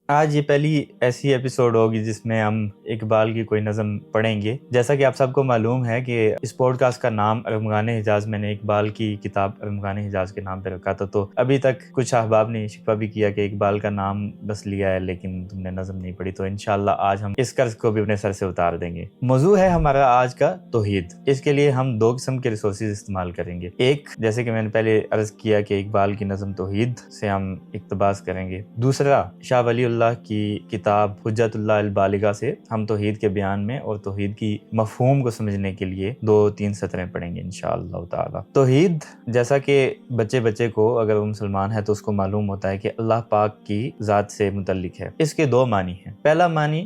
آج یہ پہلی ایسی ایپیسوڈ ہوگی جس میں ہم اقبال کی کوئی نظم پڑھیں گے۔ جیسا کہ آپ سب کو معلوم ہے کہ اس پوڈ کاسٹ کا نام ارمغان حجاز میں نے اقبال کی کتاب ارمغان حجاز کے نام پہ رکھا تھا، تو ابھی تک کچھ احباب نے شکوہ بھی کیا کہ اقبال کا نام بس لیا ہے لیکن تم نے نظم نہیں پڑھی، تو انشاءاللہ آج ہم اس قرض کو بھی اپنے سر سے اتار دیں گے۔ موضوع ہے ہمارا آج کا توحید۔ اس کے لیے ہم دو قسم کے ریسورسز استعمال کریں گے۔ ایک، جیسے کہ میں نے پہلے عرض کیا کہ اقبال کی نظم توحید سے ہم اقتباس کریں گے۔ دوسرا، شاہ ولی اللہ کی کتاب حجت اللہ البالغہ سے ہم توحید کے بیان میں اور توحید کی مفہوم کو سمجھنے کے لیے 2-3 سطریں پڑھیں گے انشاءاللہ تعالی۔ توحید، جیسا کہ بچے کو اگر وہ مسلمان ہے تو اس کو معلوم ہوتا ہے کہ اللہ پاک کی ذات سے متعلق ہے۔ اس کے دو معنی ہیں۔ پہلا معنی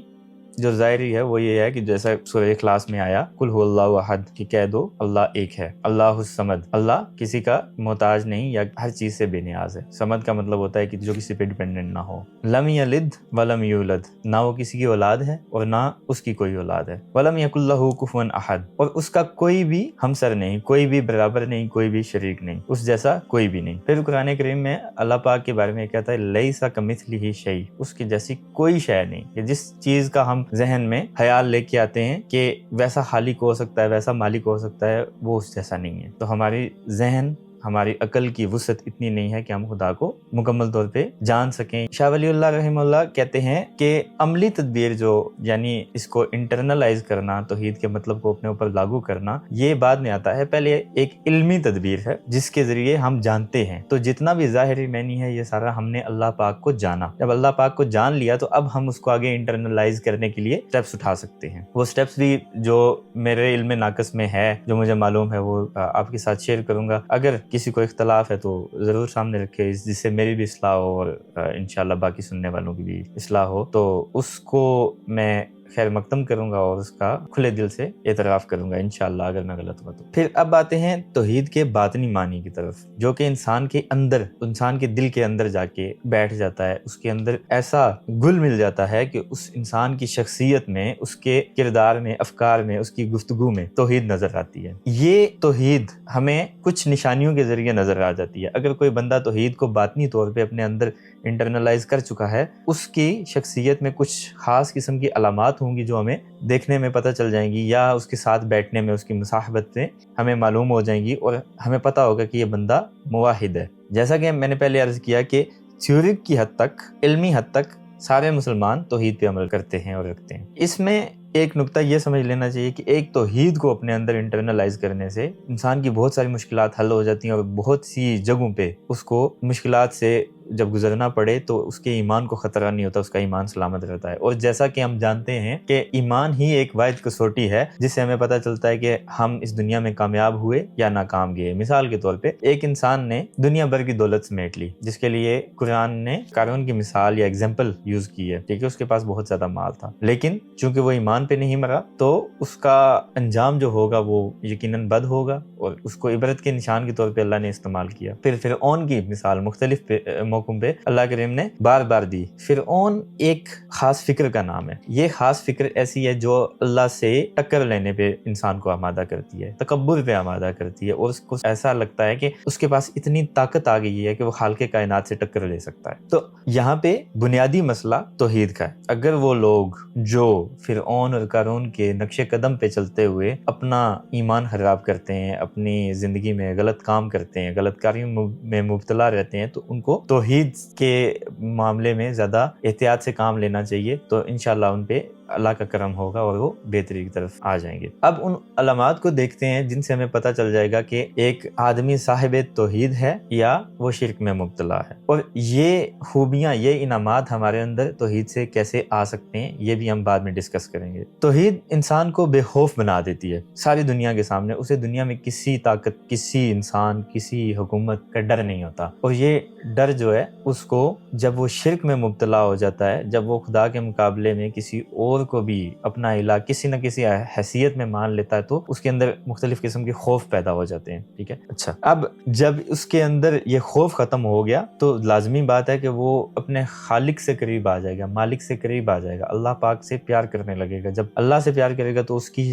جو ظاہری ہے وہ یہ ہے کہ جیسا سورہ اخلاص میں آیا قل هو اللہ احد، کہ کہہ دو اللہ ایک ہے، اللہ الصمد، اللہ کسی کا محتاج نہیں یا ہر چیز سے بے نیاز ہے۔ صمد کا مطلب ہوتا ہے کہ جو کسی پہ ڈیپینڈنٹ نہ ہو۔ لم یلد ولم یولد، نہ وہ کسی کی اولاد ہے اور نہ اس کی کوئی اولاد ہے۔ ولم یکن لہ کفوا احد، اور اس کا کوئی بھی ہمسر نہیں، کوئی بھی برابر نہیں، کوئی بھی شریک نہیں، اس جیسا کوئی بھی نہیں۔ پھر قرآن کریم میں اللہ پاک کے بارے میں کہتا ہے لیس کمثلہ شیء، اس کی جیسی کوئی شے نہیں، کہ جس چیز کا ہم ذہن میں خیال لے کے آتے ہیں کہ ویسا خالق ہو سکتا ہے، ویسا مالک ہو سکتا ہے، وہ اس جیسا نہیں ہے۔ تو ہماری ذہن، ہماری عقل کی وسعت اتنی نہیں ہے کہ ہم خدا کو مکمل طور پہ جان سکیں۔ شاہ ولی اللہ رحمہ اللہ کہتے ہیں کہ عملی تدبیر جو، یعنی اس کو انٹرنلائز کرنا، توحید کے مطلب کو اپنے اوپر لاگو کرنا، یہ بعد میں آتا ہے۔ پہلے ایک علمی تدبیر ہے جس کے ذریعے ہم جانتے ہیں۔ تو جتنا بھی ظاہری معنی ہے یہ سارا ہم نے اللہ پاک کو جانا۔ جب اللہ پاک کو جان لیا تو اب ہم اس کو آگے انٹرنلائز کرنے کے لیے سٹیپس اٹھا سکتے ہیں۔ وہ سٹیپس بھی جو میرے علم ناقص میں ہے، جو مجھے معلوم ہے، وہ آپ کے ساتھ شیئر کروں گا۔ اگر کسی کو اختلاف ہے تو ضرور سامنے رکھے، جس سے میری بھی اصلاح ہو اور انشاءاللہ باقی سننے والوں کی بھی اصلاح ہو، تو اس کو میں خیر مقدم کروں گا اور اس کا کھلے دل سے اعتراف کروں گا انشاءاللہ اگر میں غلط ہوا تو۔ پھر اب آتے ہیں توحید کے باطنی معنی کی طرف، جو کہ انسان کے اندر، انسان کے دل کے اندر جا کے بیٹھ جاتا ہے۔ اس کے اندر ایسا گل مل جاتا ہے کہ اس انسان کی شخصیت میں، اس کے کردار میں، افکار میں، اس کی گفتگو میں توحید نظر آتی ہے۔ یہ توحید ہمیں کچھ نشانیوں کے ذریعے نظر آ جاتی ہے۔ اگر کوئی بندہ توحید کو باطنی طور پہ اپنے اندر انٹرنلائز کر چکا ہے، اس کی شخصیت میں کچھ خاص قسم کی علامات ہوں گی جو ہمیں دیکھنے میں پتہ چل جائیں گی، یا اس کے ساتھ بیٹھنے میں، اس کی مصاحبت میں ہمیں معلوم ہو جائیں گی، اور ہمیں پتہ ہوگا کہ یہ بندہ موحد ہے۔ جیسا کہ میں نے پہلے عرض کیا کہ تھیوری کی حد تک، علمی حد تک سارے مسلمان توحید پہ عمل کرتے ہیں اور رکھتے ہیں۔ اس میں ایک نقطہ یہ سمجھ لینا چاہیے کہ ایک توحید کو اپنے اندر انٹرنلائز کرنے سے انسان کی بہت ساری مشکلات حل ہو جاتی ہیں، اور بہت سی جگہوں پہ اس کو مشکلات سے جب گزرنا پڑے تو اس کے ایمان کو خطرہ نہیں ہوتا، اس کا ایمان سلامت رہتا ہے۔ اور جیسا کہ ہم جانتے ہیں کہ ایمان ہی ایک واحد کسوٹی ہے جس سے ہمیں پتہ چلتا ہے کہ ہم اس دنیا میں کامیاب ہوئے یا ناکام گئے۔ مثال کے طور پہ ایک انسان نے دنیا بھر کی دولت سمیٹ لی، جس کے لیے قرآن نے قارون کی مثال یا ایگزامپل یوز کی ہے، ٹھیک ہے، اس کے پاس بہت زیادہ مال تھا، لیکن چونکہ وہ ایمان پہ نہیں مرا تو اس کا انجام جو ہوگا وہ یقیناً بد ہوگا، اور اس کو عبرت کے نشان کے طور پہ اللہ نے استعمال کیا۔ پھر فرعون کی مثال مختلف موقعوں پہ اللہ کریم نے بار بار دی۔ فرعون ایک خاص فکر کا نام ہے۔ یہ خاص فکر ایسی ہے جو اللہ سے ٹکر لینے پہ انسان کو آمادہ کرتی ہے، تکبر پہ آمادہ کرتی ہے، اور اس کو ایسا لگتا ہے کہ اس کے پاس اتنی طاقت آ گئی ہے کہ وہ خالق کائنات سے ٹکر لے سکتا ہے۔ تو یہاں پہ بنیادی مسئلہ توحید کا ہے۔ اگر وہ لوگ جو فرعون اور قارون کے نقش قدم پہ چلتے ہوئے اپنا ایمان خراب کرتے ہیں، اپنی زندگی میں غلط کام کرتے ہیں، غلط کاریوں میں مبتلا رہتے ہیں، تو ان کو توحید کے معاملے میں زیادہ احتیاط سے کام لینا چاہیے، تو انشاءاللہ ان پہ اللہ کا کرم ہوگا اور وہ بہتری کی طرف آ جائیں گے۔ اب ان علامات کو دیکھتے ہیں جن سے ہمیں پتہ چل جائے گا کہ ایک آدمی صاحب توحید ہے یا وہ شرک میں مبتلا ہے، اور یہ خوبیاں، یہ انعامات ہمارے اندر توحید سے کیسے آ سکتے ہیں یہ بھی ہم بعد میں ڈسکس کریں گے۔ توحید انسان کو بے خوف بنا دیتی ہے ساری دنیا کے سامنے۔ اسے دنیا میں کسی طاقت، کسی انسان، کسی حکومت کا ڈر نہیں ہوتا، اور یہ ڈر جو ہے اس کو جب وہ شرک میں مبتلا ہو جاتا ہے، جب وہ خدا کے مقابلے میں کسی اور اور کو بھی اپنا الہ کسی نہ کسی حیثیت میں مان لیتا ہے تو اس کے اندر مختلف قسم کے خوف پیدا ہو جاتے ہیں. ٹھیک ہے. اچھا، اب جب اس کے اندر یہ خوف ختم ہو گیا تو لازمی بات ہے کہ وہ اپنے خالق سے قریب آ جائے گا، مالک سے قریب آ جائے گا، اللہ پاک سے پیار کرنے لگے گا. جب اللہ سے پیار کرے گا تو اس کی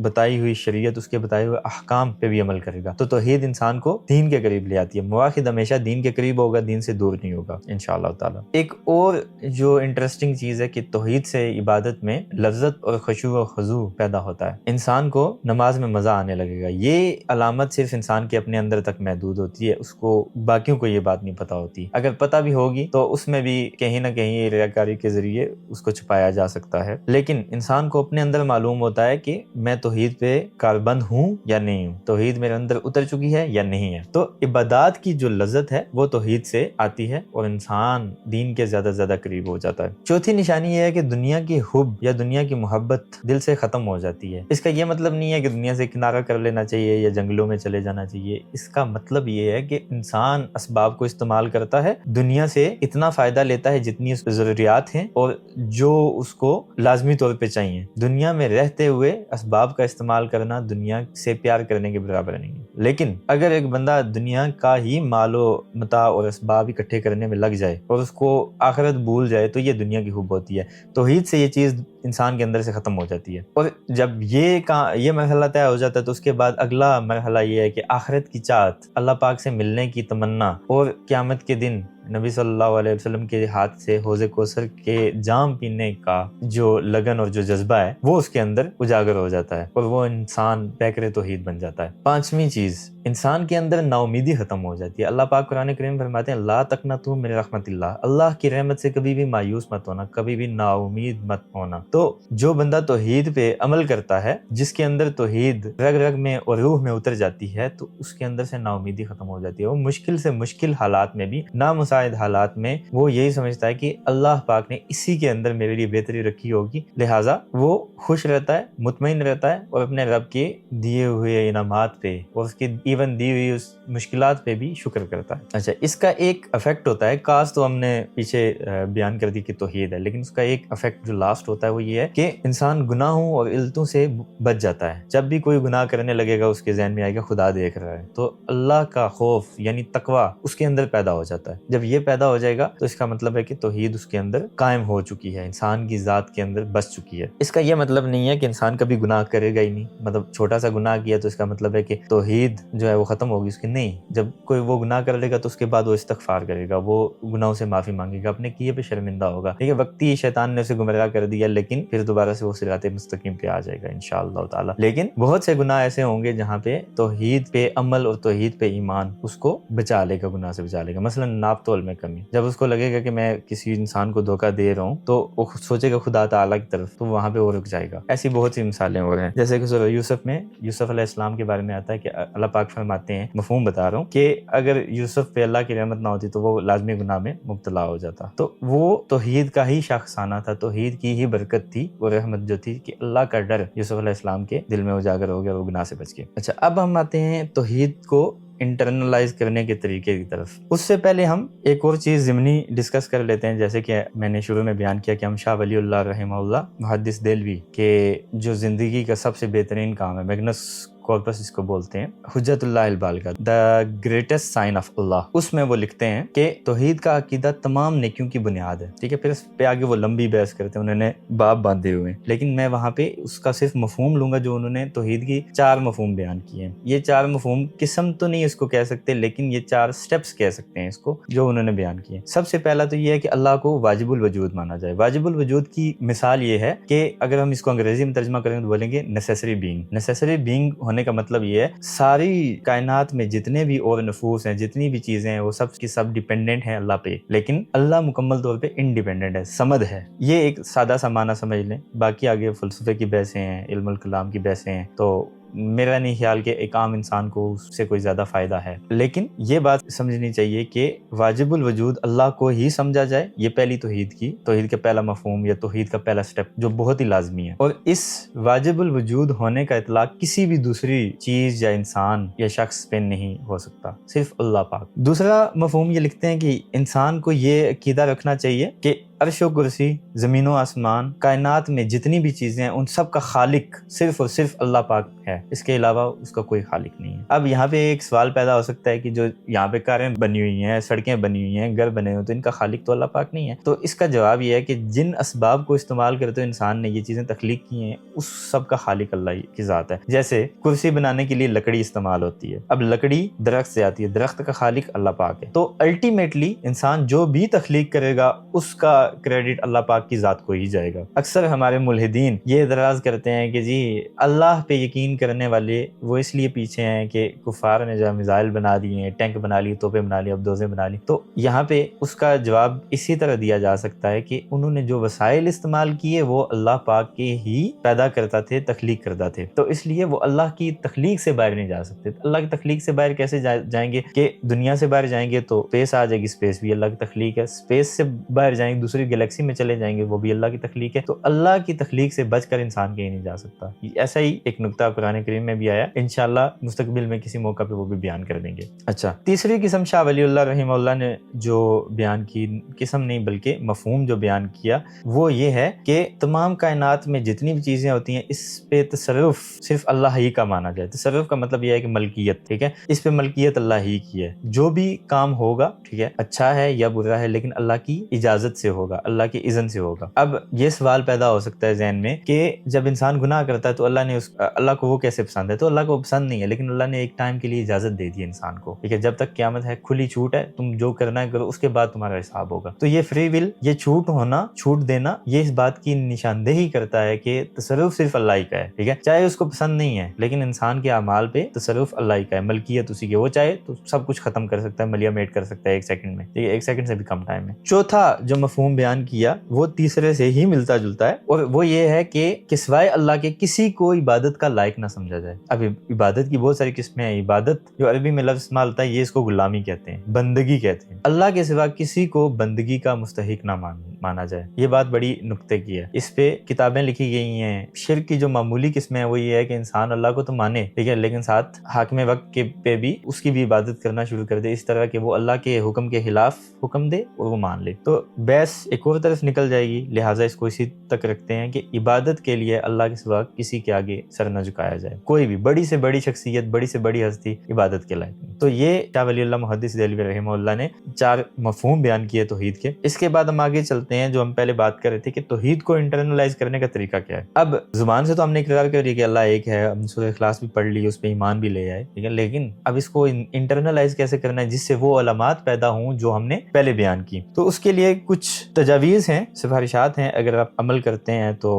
بتائی ہوئی شریعت، اس کے بتائے ہوئے احکام پہ بھی عمل کرے گا. تو توحید انسان کو دین کے قریب لے آتی ہے. موحد ہمیشہ دین کے قریب ہوگا، دین سے دور نہیں ہوگا انشاءاللہ تعالی. ایک اور جو انٹرسٹنگ چیز ہے کہ توحید سے عبادت میں لذت اور خشوع و خضوع پیدا ہوتا ہے. انسان کو نماز میں مزہ آنے لگے گا. یہ علامت صرف انسان کے اپنے اندر تک محدود ہوتی ہے، اس کو باقیوں کو یہ بات نہیں پتا ہوتی. اگر پتہ بھی ہوگی تو اس میں بھی کہیں نہ کہیں ریاکاری کے ذریعے اس کو چھپایا جا سکتا ہے. لیکن انسان کو اپنے اندر معلوم ہوتا ہے کہ میں توحید پہ کاربند ہوں یا نہیں ہوں، توحید میرے اندر اتر چکی ہے یا نہیں ہے. تو عبادات کی جو لذت ہے وہ توحید سے آتی ہے اور انسان دین کے زیادہ زیادہ قریب ہو جاتا ہے. چوتھی نشانی یہ ہے کہ دنیا کی حب یا دنیا کی محبت دل سے ختم ہو جاتی ہے. اس کا یہ مطلب نہیں ہے کہ دنیا سے کنارہ کر لینا چاہیے یا جنگلوں میں چلے جانا چاہیے. اس کا مطلب یہ ہے کہ انسان اسباب کو استعمال کرتا ہے، دنیا سے اتنا فائدہ لیتا ہے جتنی اس کی ضروریات ہیں اور جو اس کو لازمی طور پہ چاہیے. دنیا میں رہتے ہوئے اسباب کا استعمال کرنا دنیا سے پیار کرنے کے برابر نہیں ہے. لیکن اگر ایک بندہ دنیا کا ہی مال و متاع اور اسباب اکٹھے کرنے میں لگ جائے اور اس کو آخرت بھول جائے تو یہ دنیا کی حب ہوتی ہے. توحید سے یہ چیز انسان کے اندر سے ختم ہو جاتی ہے. اور جب یہ مرحلہ طے ہو جاتا ہے تو اس کے بعد اگلا مرحلہ یہ ہے کہ آخرت کی چاہت، اللہ پاک سے ملنے کی تمنا اور قیامت کے دن نبی صلی اللہ علیہ وسلم کے ہاتھ سے حوض کوثر کے جام پینے کا جو لگن اور جو جذبہ ہے وہ اس کے اندر اجاگر ہو جاتا ہے اور وہ انسان پیکر توحید بن جاتا ہے. پانچویں چیز، انسان کے اندر نا امیدی ختم ہو جاتی ہے. اللہ پاک قرآن کریم فرماتے ہیں لا تقنطوا من رحمت اللہ، اللہ کی رحمت سے کبھی بھی مایوس مت ہونا، کبھی بھی نا امید مت ہونا. تو جو بندہ توحید پہ عمل کرتا ہے، جس کے اندر توحید رگ رگ میں اور روح میں اتر جاتی ہے، تو اس کے اندر سے نا امیدی ختم ہو جاتی ہے. وہ مشکل سے مشکل حالات میں بھی، نامساعد حالات میں وہ یہی سمجھتا ہے کہ اللہ پاک نے اسی کے اندر میرے لیے بہتری رکھی ہوگی، لہٰذا وہ خوش رہتا ہے، مطمئن رہتا ہے اور اپنے رب کے دیے ہوئے انعامات پہ اور اس کی ایون دی ہوئی اس مشکلات پہ بھی شکر کرتا ہے. اچھا، اس کا ایک افیکٹ ہوتا ہے، کاز تو ہم نے پیچھے بیان کر دی کہ توحید ہے، لیکن اس کا ایک افیکٹ جو لاسٹ ہوتا ہے وہ یہ ہے کہ انسان گناہوں اور علتوں سے بچ جاتا ہے. جب بھی کوئی گناہ کرنے لگے گا اس کے ذہن میں آئے گا خدا دیکھ رہا ہے، تو اللہ کا خوف یعنی تقویٰ اس کے اندر پیدا ہو جاتا ہے. جب یہ پیدا ہو جائے گا تو اس کا مطلب ہے کہ توحید اس کے اندر قائم ہو چکی ہے، انسان کی ذات کے اندر بس چکی ہے. اس کا یہ مطلب نہیں ہے کہ انسان کبھی گناہ کرے گا ہی نہیں، مطلب چھوٹا سا گناہ کیا تو اس کا مطلب ہے کہ توحید جو ہے وہ ختم ہوگی اس کی. نہیں، جب کوئی وہ گناہ کر لے گا تو اس کے بعد وہ استغفار کرے گا، وہ گناہوں سے معافی مانگے گا، اپنے کیے پہ شرمندہ ہوگا. ٹھیک ہے، وقتی شیطان نے اسے گمراہ کر دیا لیکن پھر دوبارہ سے وہ صراط مستقیم پہ آ جائے گا انشاءاللہ تعالی. لیکن بہت سے گناہ ایسے ہوں گے جہاں پہ توحید پہ عمل اور توحید پہ ایمان اس کو بچا لے گا، گناہ سے بچا لے گا. مثلا ناپ تول میں کمی، جب اس کو لگے گا کہ میں کسی انسان کو دھوکہ دے رہا ہوں تو وہ سوچے گا خدا تعالیٰ کی طرف، تو وہاں پہ وہ رک جائے گا. ایسی بہت سی مثالیں ہو رہے ہیں. جیسے کہ سورہ یوسف میں یوسف علیہ السلام کے بارے میں آتا ہے کہ اللہ پاک فرماتے ہیں، مفہوم بتا رہا ہوں، کہ اگر یوسف پہ اللہ کی رحمت نہ ہوتی تو وہ لازمی گناہ میں مبتلا ہو جاتا. تو وہ توحید کا ہی شاخسانہ تھا، توحید کی ہی برکت تھی وہ رحمت جو تھی کہ اللہ کا ڈر یوسف علیہ السلام کے دل میں اجاگر ہو گیا، وہ گناہ سے بچ گئے. اچھا، اب ہم آتے ہیں توحید کو انٹرنلائز کرنے کے طریقے کی طرف. اس سے پہلے ہم ایک اور چیز ضمنی ڈسکس کر لیتے ہیں. جیسے کہ میں نے شروع میں بیان کیا کہ ہم شاہ ولی اللہ رحمہ اللہ محدث دہلوی کے جو زندگی کا سب سے بہترین کام ہے، میگنس کارپس اس کو بولتے ہیں، حجت اللہ البالغہ، دا گریٹسٹ سائن آف اللہ، اس میں وہ لکھتے ہیں کہ توحید کا عقیدہ تمام نیکیوں کی بنیاد ہے. ٹھیک ہے، پھر اس پہ آگے وہ لمبی بحث کرتے ہیں، انہوں نے باب باندھے ہوئے ہیں، لیکن میں وہاں پہ اس کا صرف مفہوم لوں گا جو انہوں نے توحید کی 4 مفہوم بیان کیے ہیں. یہ 4 مفہوم قسم تو نہیں اس کو کہہ سکتے، لیکن یہ 4 سٹیپس کہہ سکتے ہیں اس کو جو انہوں نے بیان کیے. سب سے پہلا تو یہ ہے کہ اللہ کو واجب الوجود مانا جائے. واجب الوجود کی مثال یہ ہے کہ اگر ہم اس کو انگریزی میں ترجمہ کریں تو بولیں گے نیسیسری بینگ. نیسیسری بینگ ہونے کا مطلب یہ ہے ساری کائنات میں جتنے بھی اور نفوس ہیں، جتنی بھی چیزیں ہیں، وہ سب کی سب ڈیپینڈنٹ ہیں اللہ پہ، لیکن اللہ مکمل طور پہ انڈیپینڈنٹ ہے، صمد ہے. یہ ایک سادہ سا معنی سمجھ لیں. باقی آگے فلسفے کی بحثیں ہیں، علم الکلام کی بحثیں ہیں، تو میرا نہیں خیال کہ ایک عام انسان کو اس سے کوئی زیادہ فائدہ ہے. لیکن یہ بات سمجھنی چاہیے کہ واجب الوجود اللہ کو ہی سمجھا جائے. یہ پہلی توحید کا پہلا مفہوم یا توحید کا پہلا سٹیپ جو بہت ہی لازمی ہے. اور اس واجب الوجود ہونے کا اطلاق کسی بھی دوسری چیز یا انسان یا شخص پہ نہیں ہو سکتا، صرف اللہ پاک. دوسرا مفہوم یہ لکھتے ہیں کہ انسان کو یہ عقیدہ رکھنا چاہیے کہ عرش و کرسی، زمین و آسمان، کائنات میں جتنی بھی چیزیں ہیں ان سب کا خالق صرف اور صرف اللہ پاک ہے، اس کے علاوہ اس کا کوئی خالق نہیں ہے۔ اب یہاں پہ ایک سوال پیدا ہو سکتا ہے کہ جو یہاں پہ کاریں بنی ہوئی ہیں، سڑکیں بنی ہوئی ہیں، گھر بنے ہوئے، تو ان کا خالق تو اللہ پاک نہیں ہے۔ تو اس کا جواب یہ ہے کہ جن اسباب کو استعمال کرتے ہوئے انسان نے یہ چیزیں تخلیق کی ہیں، اس سب کا خالق اللہ کی ذات ہے۔ جیسے کرسی بنانے کے لیے لکڑی استعمال ہوتی ہے، اب لکڑی درخت سے آتی ہے، درخت کا خالق اللہ پاک ہے۔ تو الٹیمیٹلی انسان جو بھی تخلیق کرے گا اس کا کریڈٹ اللہ پاک کی ذات کو ہی جائے گا۔ اکثر ہمارے ملحدین یہ اعتراض کرتے ہیں کہ جی اللہ پہ یقین کرنے والے وہ اس لیے پیچھے ہیں کہ کفار نے جو میزائل بنا دیے ہیں، ٹینک بنا لی، توپیں بنا لی، ابدوزیں بنا لی۔ تو یہاں پہ اس کا جواب اسی طرح دیا جا سکتا ہے کہ انہوں نے جو وسائل استعمال کیے وہ اللہ پاک کے ہی پیدا کرتا تھے، تخلیق کرتا تھے، تو اس لیے وہ اللہ کی تخلیق سے باہر نہیں جا سکتے۔ اللہ کی تخلیق سے باہر کیسے جائیں گے کہ دنیا سے باہر جائیں گے تو اسپیس آ جائے گی، اسپیس بھی اللہ کی تخلیق ہے، اسپیس سے باہر جائیں گے دوسری گلیکسی میں چلے جائیں گے، وہ بھی اللہ کی تخلیق ہے۔ تو اللہ کی تخلیق سے بچ کر انسان کہیں نہیں جا سکتا۔ ایسا ہی ایک نقطہ قرآن کریم میں بھی آیا، انشاءاللہ مستقبل میں کسی موقع پہ وہ بھی بیان کر دیں گے۔ اچھا، تیسری قسم شاہ ولی اللہ رحمہ اللہ نے جو بیان کی، قسم نہیں بلکہ مفہوم جو بیان کیا، وہ یہ ہے کہ تمام کائنات میں جتنی بھی چیزیں ہوتی ہیں اس پہ تصرف صرف اللہ ہی کا مانا جائے۔ تصرف کا مطلب یہ ہے کہ ملکیت، ٹھیک ہے، اس پہ ملکیت اللہ ہی کی ہے۔ جو بھی کام ہوگا، ٹھیک ہے، اچھا ہے یا برا ہے، لیکن اللہ کی اجازت سے ہوگا، اللہ کی اذن سے ہوگا۔ اب یہ سوال پیدا ہو سکتا ہے ذہن میں کہ جب انسان گناہ کرتا ہے تو اللہ کو وہ کیسے پسند ہے؟ تو اللہ کو پسند نہیں ہے، لیکن اللہ نے ایک ٹائم کے لیے اجازت دے دی انسان کو، ٹھیک ہے، جب تک قیامت ہے کھلی چھوٹ ہے، تم جو کرنا ہے کرو، اس کے بعد تمہارا حساب ہوگا۔ تو یہ فری ول، یہ چھوٹ ہونا، چھوٹ دینا، یہ اس بات کی نشاندہی کرتا ہے کہ تصرف صرف اللہ ہی کا ہے، ٹھیک ہے، چاہے اس کو پسند نہیں ہے، لیکن انسان کے اعمال پہ تصرف اللہ ہی کا ہے، ملکیت اسی کی، وہ چاہے تو سب کچھ ختم کر سکتا ہے، ملیا میٹ کر سکتا ہے ایک سیکنڈ میں، ٹھیک ہے، ایک سیکنڈ سے بھی کم ٹائم میں۔ چوتھا جو مفہوم بیان کیا وہ تیسرے سے ہی ملتا جلتا ہے، اور وہ یہ ہے کہ سوائے اللہ کے کسی کو عبادت کا لائق نہ سمجھا جائے۔ اب عبادت کی بہت ساری قسمیں ہیں۔ عبادت جو عربی میں لفظ استعمال ہوتا ہے، یہ اس کو غلامی کہتے ہیں، بندگی کہتے ہیں۔ اللہ کے سوا کسی کو بندگی کا مستحق نہ مانا جائے، یہ بات بڑی نقطے کی ہے، اس پہ کتابیں لکھی گئی ہیں۔ شرک کی جو معمولی قسمیں ہیں وہ یہ ہے کہ انسان اللہ کو تو مانے، ٹھیک ہے، لیکن ساتھ حاکم وقت کے پہ بھی اس کی بھی عبادت کرنا شروع کر دے، اس طرح کہ وہ اللہ کے حکم کے خلاف حکم دے اور وہ مان لے، تو بحث ایک اور طرف نکل جائے گی۔ لہٰذا اس کو اسی تک رکھتے ہیں کہ عبادت کے لیے اللہ کے سوا کسی کے آگے سر نہ جھکایا جائے، کوئی بھی بڑی سے بڑی شخصیت، بڑی سے بڑی ہستی عبادت کے لائق نہیں۔ تو یہ شاہ ولی اللہ محدث دہلوی رحمہ اللہ نے 4 مفہوم بیان کیے توحید کے۔ اس کے بعد ہم آگے چلتے ہیں، جو ہم پہلے بات کر رہے تھے کہ توحید کو انٹرنلائز کرنے کا طریقہ کیا ہے۔ اب زبان سے تو ہم نے اقرار کر لیا کہ اللہ ایک ہے، ہم سورہ اخلاص بھی پڑھ لی، اس پہ ایمان بھی لے آئے، ٹھیک ہے، لیکن اب اس کو انٹرنلائز کیسے کرنا ہے جس سے وہ علامات پیدا ہوں جو ہم نے پہلے بیان کی۔ تو اس کے لیے کچھ تجاویز ہیں، سفارشات ہیں، اگر آپ عمل کرتے ہیں تو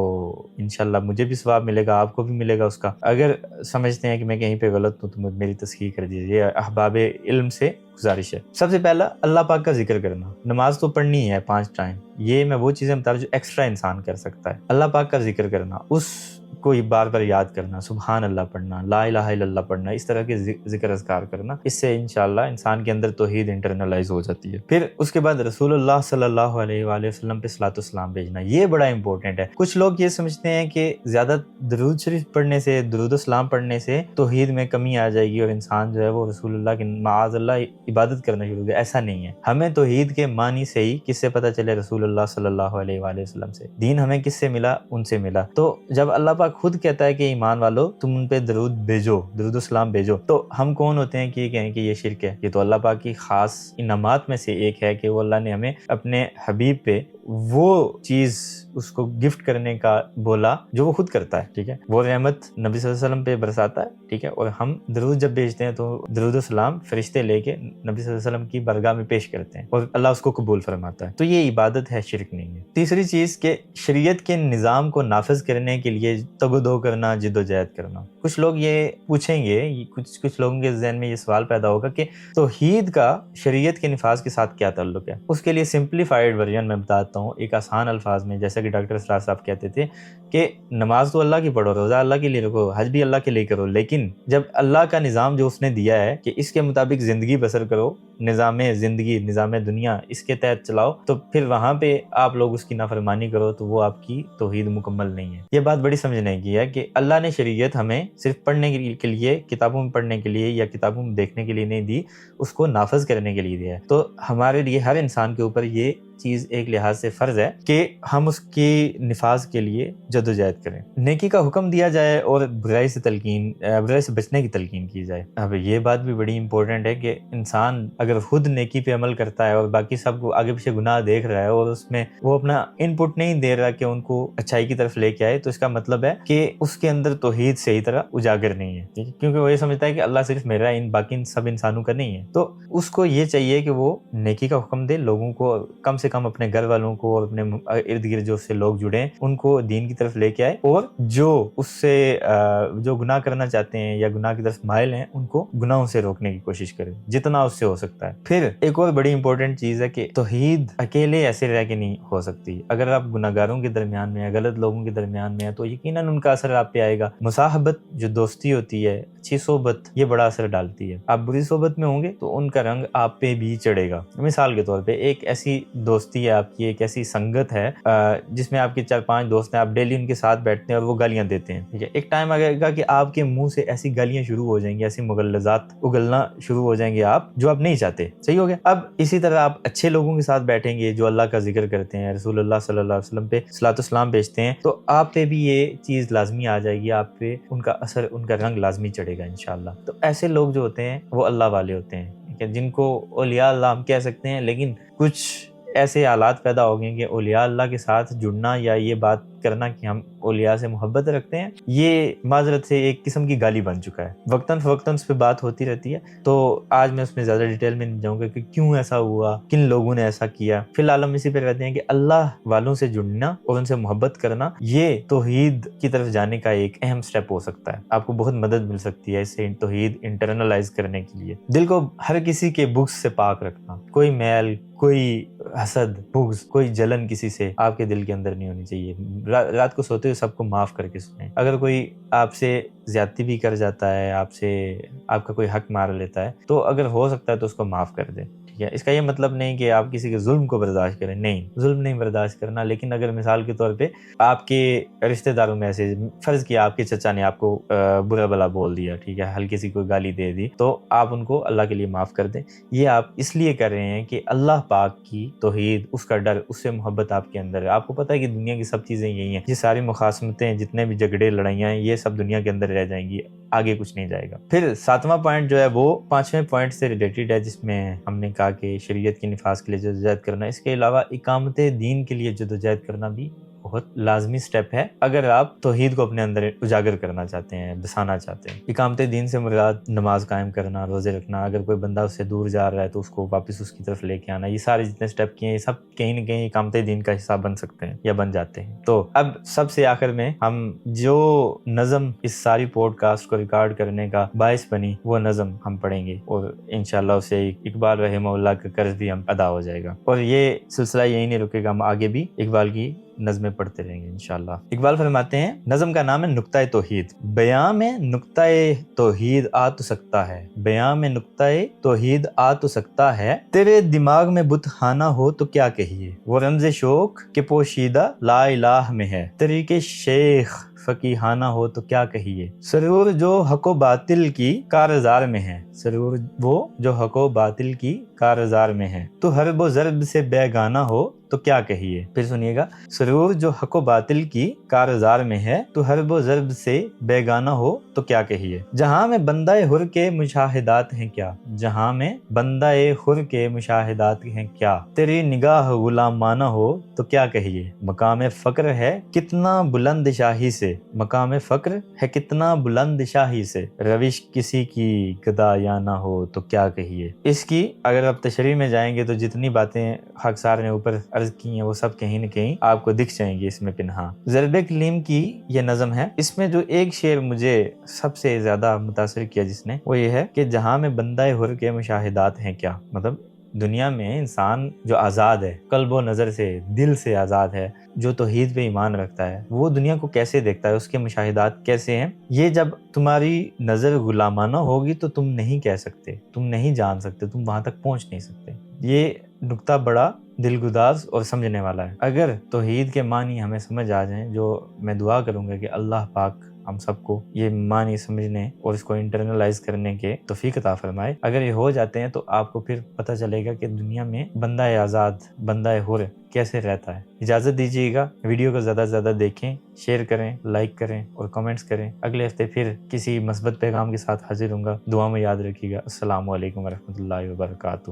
انشاءاللہ مجھے بھی ثواب ملے گا، آپ کو بھی ملے گا اس کا۔ اگر سمجھتے ہیں کہ میں کہیں پہ غلط ہوں تو میری تصحیح کر دیجیے، احباب علم سے گزارش ہے۔ سب سے پہلا اللہ پاک کا ذکر کرنا، نماز تو پڑھنی ہے 5 ٹائم، یہ میں وہ چیزیں بتا رہا ہوں جو ایکسٹرا انسان کر سکتا ہے۔ اللہ پاک کا ذکر کرنا، اس کو بار بار یاد کرنا، سبحان اللہ پڑھنا، لا الہ الا اللہ پڑھنا، اس طرح کے ذکر اذکار کرنا، اس سے انشاءاللہ انسان کے اندر توحید انٹرنلائز ہو جاتی ہے۔ پھر اس کے بعد رسول اللہ صلی اللہ علیہ وآلہ وسلم پہ صلاۃ والسلام بھیجنا، یہ بڑا امپورٹنٹ ہے۔ کچھ لوگ یہ سمجھتے ہیں کہ زیادہ درود شریف پڑھنے سے، درود السلام پڑھنے سے توحید میں کمی آ جائے گی اور انسان جو ہے وہ رسول اللہ کی معاذ اللہ عبادت کرنا شروع کرے۔ ایسا نہیں ہے، ہمیں توحید کے معنی سے ہی کس سے پتہ چلے؟ رسول اللہ صلی اللہ علیہ وآلہ وسلم سے۔ دین ہمیں کس سے ملا؟ ان سے ملا۔ تو جب اللہ پاک خود کہتا ہے کہ ایمان والو تم ان پہ درود بھیجو، درود السلام بھیجو، تو ہم کون ہوتے ہیں کہ یہ کہیں کہ یہ شرک ہے؟ یہ تو اللہ پاک کی خاص انعامات میں سے ایک ہے کہ وہ اللہ نے ہمیں اپنے حبیب پہ وہ چیز اس کو گفٹ کرنے کا بولا جو وہ خود کرتا ہے، ٹھیک ہے، وہ رحمت نبی صلی اللہ علیہ وسلم پہ برساتا ہے، ٹھیک ہے، اور ہم درود جب بھیجتے ہیں تو درود السلام فرشتے لے کے نبی صلی اللہ علیہ وسلم کی بارگاہ میں پیش کرتے ہیں اور اللہ اس کو قبول فرماتا ہے۔ تو یہ عبادت ہے، شرک نہیں ہے۔ تیسری چیز کہ شریعت کے نظام کو نافذ کرنے کے لیے تگ و دو کرنا، جد و جہد کرنا۔ کچھ لوگ یہ پوچھیں گے، کچھ لوگوں کے ذہن میں یہ سوال پیدا ہوگا کہ توحید کا شریعت کے نفاذ کے ساتھ کیا تعلق ہے؟ اس کے لیے سمپلیفائڈ ورژن میں بتاتا ہوں ایک آسان الفاظ میں، جیسا کہ ڈاکٹر اسرار صاحب کہتے تھے کہ نماز تو اللہ کی پڑھو، روزہ اللہ کے لیے رکھو، حج بھی اللہ کے لیے کرو، لیکن جب اللہ کا نظام جو اس نے دیا ہے کہ اس کے مطابق زندگی بسر کرو نظام زندگی، نظام دنیا اس کے تحت چلاؤ، تو پھر وہاں پہ آپ لوگ اس کی نافرمانی کرو تو وہ آپ کی توحید مکمل نہیں ہے۔ یہ بات بڑی سمجھنے کی ہے کہ اللہ نے شریعت ہمیں صرف پڑھنے کے لیے، کتابوں میں پڑھنے کے لیے یا کتابوں میں دیکھنے کے لیے نہیں دی، اس کو نافذ کرنے کے لیے دیا ہے۔ تو ہمارے لیے، ہر انسان کے اوپر یہ چیز ایک لحاظ سے فرض ہے کہ ہم اس کی نفاذ کے لیے جدوجہد کریں، نیکی کا حکم دیا جائے اور برائی سے بچنے کی تلقین کی جائے۔ اب یہ بات بھی بڑی امپورٹنٹ ہے کہ انسان اگر خود نیکی پہ عمل کرتا ہے اور باقی سب کو آگے پیچھے گناہ دیکھ رہا ہے اور اس میں وہ اپنا ان پٹ نہیں دے رہا کہ ان کو اچھائی کی طرف لے کے آئے، تو اس کا مطلب ہے کہ اس کے اندر توحید صحیح طرح اجاگر نہیں ہے، کیونکہ وہ یہ سمجھتا ہے کہ اللہ صرف میرا ہے، باقی سب انسانوں کا نہیں ہے۔ تو اس کو یہ چاہیے کہ وہ نیکی کا حکم دے، لوگوں کو کم سے کم اپنے گھر والوں کو اور اپنے ارد گرد جو سے لوگ جڑے ہیں ان کو دین کی طرف لے کے آئے، اور جو اس سے جو گناہ کرنا چاہتے ہیں یا گناہ کی طرف مائل ہیں ان کو گناہوں سے روکنے کی کوشش کرے جتنا اس سے ہو سکتا ہے۔ پھر ایک اور بڑی امپورٹنٹ چیز ہے کہ توحید اکیلے ایسے رہ کے نہیں ہو سکتی۔ اگر آپ گناہ گاروں کے درمیان میں، غلط لوگوں کے درمیان میں ہیں تو یقیناً ان کا اثر آپ پہ آئے گا۔ مصاحبت جو دوستی ہوتی ہے، اچھی صحبت، یہ بڑا اثر ڈالتی ہے۔ آپ بری صحبت میں ہوں گے تو ان کا رنگ آپ پہ بھی چڑھے گا۔ مثال کے طور پہ ایک ایسی دوستی ہے آپ کی، ایک ایسی سنگت ہے جس میں آپ کے 4-5 دوست ہیں، آپ ڈیلی ان کے ساتھ بیٹھتے ہیں اور وہ گالیاں دیتے ہیں، ٹھیک ہے؟ ایک ٹائم آئے گا کہ آپ کے منہ سے ایسی گالیاں شروع ہو جائیں گی، ایسی مغلظات اگلنا شروع ہو جائیں گے آپ، جو آپ نہیں چاہتے۔ صحیح ہو گیا؟ اب اسی طرح آپ اچھے لوگوں کے ساتھ بیٹھیں گے جو اللہ کا ذکر کرتے ہیں، رسول اللہ صلی اللہ علیہ وسلم پہ صلاۃ والسلام بھیجتے ہیں، تو آپ پہ بھی یہ چیز لازمی آ جائے گی، آپ پہ ان کا اثر، ان کا رنگ لازمی چڑھے گا انشاءاللہ۔ تو ایسے لوگ جو ہوتے ہیں وہ اللہ والے ہوتے ہیں، ٹھیک ہے، جن کو اولیاء اللہ ہم کہہ سکتے ہیں، لیکن کچھ ایسے حالات پیدا ہو گئے کہ اولیاء اللہ کے ساتھ جڑنا یا یہ بات کرنا کہ ہم اولیاء سے محبت رکھتے ہیں، یہ معذرت سے ایک قسم کی گالی بن چکا ہے۔ وقتاً فوقتاً اس پہ بات ہوتی رہتی ہے، تو آج میں اس میں زیادہ ڈیٹیل میں نہیں جاؤں گا کہ کیوں ایسا ہوا، کن لوگوں نے ایسا کیا۔ فی الحال ہم اسی پہ رہتے ہیں کہ اللہ والوں سے جڑنا اور ان سے محبت کرنا، یہ توحید کی طرف جانے کا ایک اہم سٹیپ ہو سکتا ہے۔ آپ کو بہت مدد مل سکتی ہے اس سے توحید انٹرنلائز کرنے کے لیے۔ دل کو ہر کسی کے بغض سے پاک رکھنا، کوئی میل، کوئی حسد، بغض، کوئی جلن کسی سے آپ کے دل کے اندر نہیں ہونی چاہیے۔ رات کو سوتے ہوئے سب کو معاف کر کے سوئیں۔ اگر کوئی آپ سے زیادتی بھی کر جاتا ہے، آپ کا کوئی حق مار لیتا ہے، تو اگر ہو سکتا ہے تو اس کو معاف کر دیں، ٹھیک ہے؟ اس کا یہ مطلب نہیں کہ آپ کسی کے ظلم کو برداشت کریں، نہیں، ظلم نہیں برداشت کرنا، لیکن اگر مثال کے طور پہ آپ کے رشتہ داروں میں سے فرض کیا آپ کے چچا نے آپ کو برا بلا بول دیا، ٹھیک ہے، ہلکی سی کوئی گالی دے دی، تو آپ ان کو اللہ کے لیے معاف کر دیں۔ یہ آپ اس لیے کر رہے ہیں کہ اللہ پاک کی توحید، اس کا ڈر، اس سے محبت آپ کے اندر ہے۔ آپ کو پتہ ہے کہ دنیا کی سب چیزیں یہی ہیں، یہ ساری مخاصمتیں، جتنے بھی جھگڑے، لڑائیاں ہیں، یہ سب دنیا کے اندر رہ جائیں گی، آگے کچھ نہیں جائے گا۔ پھر 7واں پوائنٹ جو ہے وہ 5ویں پوائنٹ سے ریلیٹڈ ہے، جس میں ہم نے کہا کہ شریعت کی نفاذ کے لیے جدوجہد کرنا، اس کے علاوہ اقامت دین کے لیے جدوجہد کرنا بھی بہت لازمی سٹیپ ہے اگر آپ توحید کو اپنے اندر اجاگر کرنا چاہتے ہیں، بسانا چاہتے ہیں۔ اقامت دین سے مراد نماز قائم کرنا، روزے رکھنا، اگر کوئی بندہ اس سے دور جا رہا ہے تو اس کو واپس اس کی طرف لے کے آنا، یہ سارے جتنے سٹیپ کیے ہیں یہ سب کہیں نہ کہیں اقامت دین کا حصہ بن سکتے ہیں یا بن جاتے ہیں۔ تو اب سب سے آخر میں ہم جو نظم اس ساری پوڈ کاسٹ کو ریکارڈ کرنے کا باعث بنی، وہ نظم ہم پڑھیں گے اور انشاءاللہ اسے اقبال رحمہ اللہ کا قرض بھی ہم ادا ہو جائے گا، اور یہ سلسلہ یہی نہیں رکے گا، ہم آگے بھی اقبال کی نظمیں پڑھتے رہیں گے انشاءاللہ۔ اقبال فرماتے ہیں، نظم کا نام ہے نقطۂ توحید۔ بیان میں نقطۂ توحید آ تو سکتا ہے، بیان میں نقطۂ توحید آ تو سکتا ہے، تیرے دماغ میں بت خانہ ہو تو کیا کہیے، وہ رمز شوق کے پوشیدہ لا الہ میں ہے، طریق شیخ فقیہانہ ہو تو کیا کہیے، سرور جو حق و باطل کی کارزار میں ہے، سرور وہ جو حق و باطل کی کارزار میں ہے، تو حرب و ضرب سے بیگانہ ہو تو کیا کہیے۔ پھر سنیے گا، سرور جو حق و باطل کی کارزار میں ہے، تو حرب و ضرب سے بیگانہ ہو تو کیا کہیے، جہاں میں بندہ حر کے مشاہدات ہیں کیا، جہاں میں بندہ حر کے مشاہدات ہیں کیا، تیری نگاہ غلامانہ ہو تو کیا کہیے، مقام فقر ہے کتنا بلند شاہی سے، مقام فقر ہے کتنا بلند شاہی سے، روش کسی کی گدایانہ ہو تو کیا کہیے۔ اس کی اگر آپ تشریح میں جائیں گے تو جتنی باتیں خاکسار نے اوپر عرض کی ہیں وہ سب کہیں نہ کہیں آپ کو دکھ جائیں گی اس میں پنہاں۔ ضرب کلیم کی یہ نظم ہے، اس میں جو ایک شعر مجھے سب سے زیادہ متاثر کیا جس نے، وہ یہ ہے کہ جہاں میں بندہ حر کے مشاہدات ہیں کیا، مطلب دنیا میں انسان جو آزاد ہے، قلب و نظر سے، دل سے آزاد ہے، جو توحید پہ ایمان رکھتا ہے، وہ دنیا کو کیسے دیکھتا ہے، اس کے مشاہدات کیسے ہیں، یہ جب تمہاری نظر غلامانہ ہوگی تو تم نہیں کہہ سکتے، تم نہیں جان سکتے، تم وہاں تک پہنچ نہیں سکتے۔ یہ نقطہ بڑا دلگداز اور سمجھنے والا ہے۔ اگر توحید کے معنی ہمیں سمجھ آ جائیں، جو میں دعا کروں گا کہ اللہ پاک ہم سب کو یہ معنی سمجھنے اور اس کو انٹرنلائز کرنے کے توفیق عطا فرمائے، اگر یہ ہو جاتے ہیں تو آپ کو پھر پتہ چلے گا کہ دنیا میں بندہ آزاد، بندہ حر کیسے رہتا ہے۔ اجازت دیجیے گا، ویڈیو کو زیادہ سے زیادہ دیکھیں، شیئر کریں، لائک کریں اور کمنٹس کریں۔ اگلے ہفتے پھر کسی مثبت پیغام کے ساتھ حاضر ہوں گا۔ دعا میں یاد رکھیے گا۔ السلام علیکم ورحمۃ اللہ وبرکاتہ۔